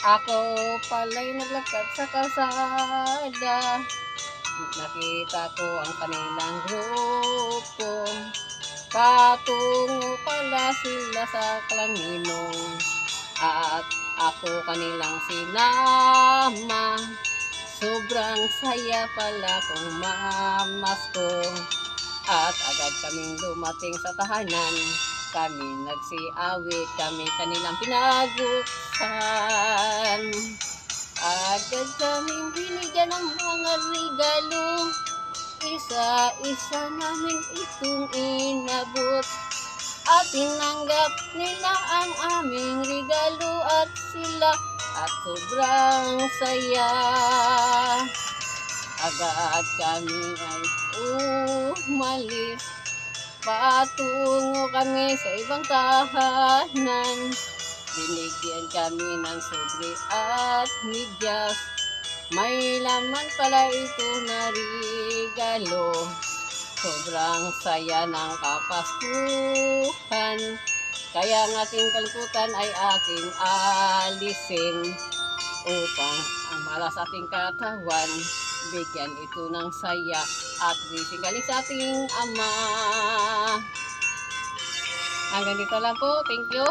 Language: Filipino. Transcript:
Ako pala'y naglakad sa kalsada, nakita ko ang kanilang grupo. Patungo pala sila sa Kalaminong at ako kanilang sinama. Sobrang saya pala kung mamasko at agad kaming dumating sa tahanan. Kami nagsiawit, kami kanilang pinaguksan. Agad kaming binigyan ng mga regalo. Isa-isa namin itong inabot. At tinanggap nila ang aming regalo at sila at sobrang saya. Agad kami ay umalis. Patungo kami sa ibang tahanan. Binigyan kami ng sobre at medyas. May laman pala ito na regalo. Sobrang saya ng Kapaskuhan. Kaya ang ating kalikutan ay ating alisin upang ang malas ating katawan bigyan ito ng saya at blessing galing sa ating Ama. Hanggang dito lang po. Thank you.